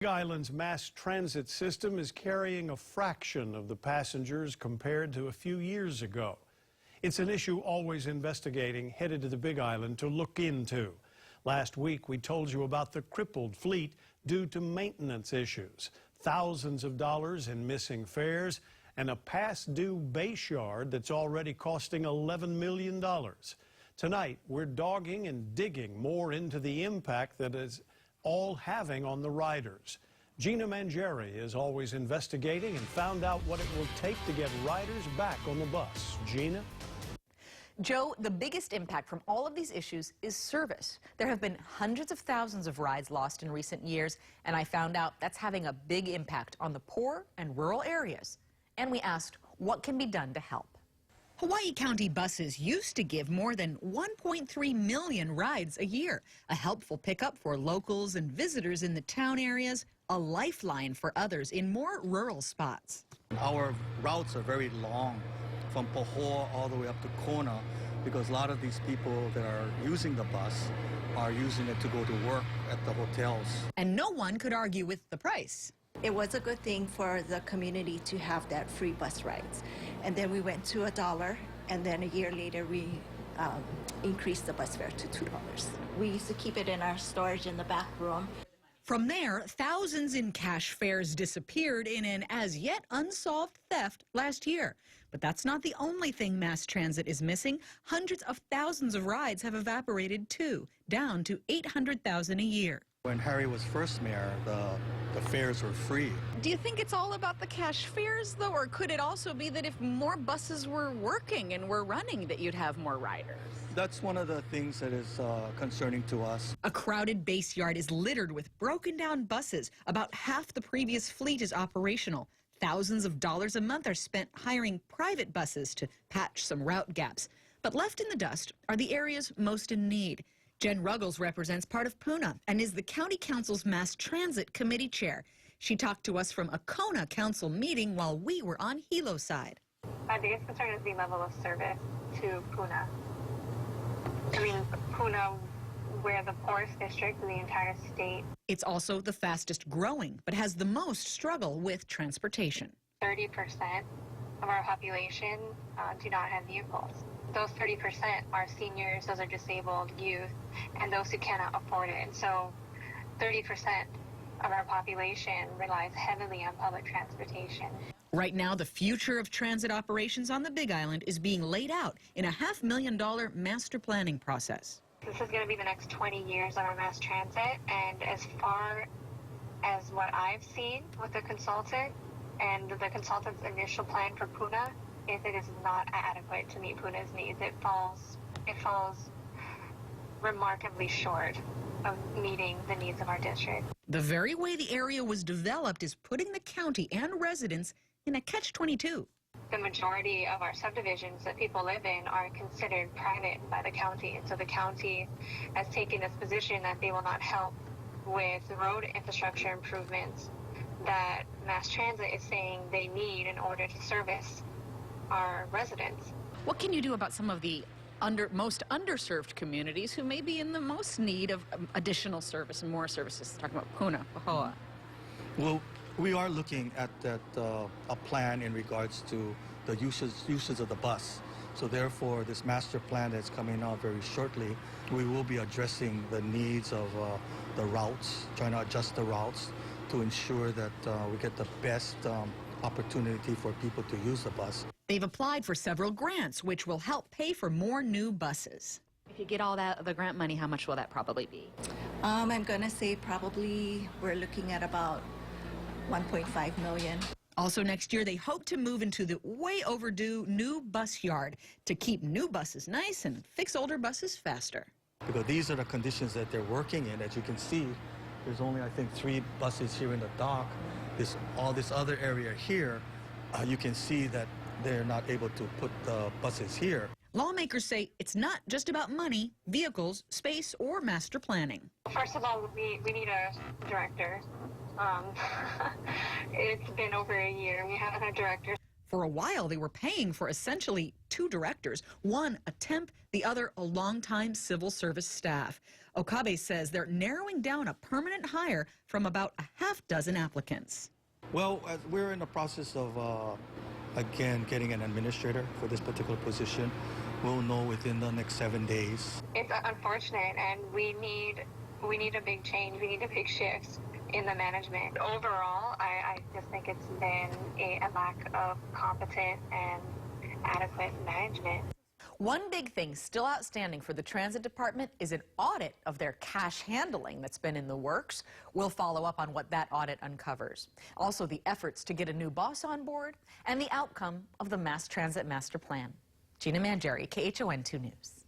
Big Island's mass transit system is carrying a fraction of the passengers compared to a few years ago. It's an issue Always Investigating headed to the Big Island to look into. Last week, we told you about the crippled fleet due to maintenance issues, thousands of dollars in missing fares, and a past due base yard that's already costing $11 million. Tonight, we're dogging and digging more into the impact that is all having on the riders. Gina Mangieri is Always Investigating and found out what it will take to get riders back on the bus. Gina? Joe, the biggest impact from all of these issues is service. There have been hundreds of thousands of rides lost in recent years, and I found out that's having a big impact on the poor and rural areas. And we asked, what can be done to help? Hawaii County buses used to give more than 1.3 million rides a year, a helpful pickup for locals and visitors in the town areas, a lifeline for others in more rural spots. Our routes are very long, from Pohoa all the way up to Kona, because a lot of these people that are using the bus are using it to go to work at the hotels. And no one could argue with the price. It was a good thing for the community to have that free bus rides. And then we went to $1, and then a year later we increased the bus fare to $2. We used to keep it in our storage in the back room. From there, thousands in cash fares disappeared in an as-yet unsolved theft last year. But that's not the only thing mass transit is missing. Hundreds of thousands of rides have evaporated too, down to 800,000 a year. When Harry was first mayor, the fares were free. Do you think it's all about the cash fares, though, or could it also be that if more buses were working and were running, that you'd have more riders? That's one of the things that is concerning to us. A crowded base yard is littered with broken down buses. About half the previous fleet is operational. Thousands of dollars a month are spent hiring private buses to patch some route gaps. But left in the dust are the areas most in need. Jen Ruggles represents part of Puna and is the County Council's Mass Transit Committee Chair. She talked to us from a Kona Council meeting while we were on Hilo side. My biggest concern is the level of service to Puna. I mean, Puna, we're the poorest district in the entire state. It's also the fastest growing, but has the most struggle with transportation. 30% of our population do not have vehicles. Those 30% are seniors, those are disabled youth, and those who cannot afford it. And so 30% of our population relies heavily on public transportation. Right now, the future of transit operations on the Big Island is being laid out in a $500,000 master planning process. This is going to be the next 20 years of our mass transit, and as far as what I've seen with the consultant and the consultant's initial plan for Puna, if it is not adequate to meet Puna's needs, it falls remarkably short of meeting the needs of our district. The very way the area was developed is putting the county and residents in a catch-22. The majority of our subdivisions that people live in are considered private by the county, and so the county has taken this position that they will not help with road infrastructure improvements that mass transit is saying they need in order to service our residents. What can you do about some of the most underserved communities who may be in the most need of additional service and more services? Talking about Puna, Pohoa. Well, we are looking at a plan in regards to the uses of the bus. So therefore, this master plan that's coming out very shortly, we will be addressing the needs of the routes, trying to adjust the routes to ensure that we get the best opportunity for people to use the bus. They've applied for several grants, which will help pay for more new buses. If you get all the grant money, how much will that probably be? I'm going to say probably we're looking at about 1.5 million. Also next year, they hope to move into the way overdue new bus yard to keep new buses nice and fix older buses faster. Because these are the conditions that they're working in. As you can see, there's only, I think, 3 buses here in the dock. All this other area here, you can see that they're not able to put the buses here. Lawmakers say it's not just about money, vehicles, space, or master planning. First of all, we need a director. It's been over a year. We haven't had a director. For a while, they were paying for essentially two directors, one a temp, the other a longtime civil service staff. Okabe says they're narrowing down a permanent hire from about a half dozen applicants. Well, we're in the process of, again, getting an administrator for this particular position. We'll know within the next 7 days. It's unfortunate, and we need a big change. We need a big shift in the management. Overall, I just think it's been a lack of competent and adequate management. One big thing still outstanding for the Transit Department is an audit of their cash handling that's been in the works. We'll follow up on what that audit uncovers. Also, the efforts to get a new boss on board and the outcome of the Mass Transit Master Plan. Gina Mangieri, KHON 2 News.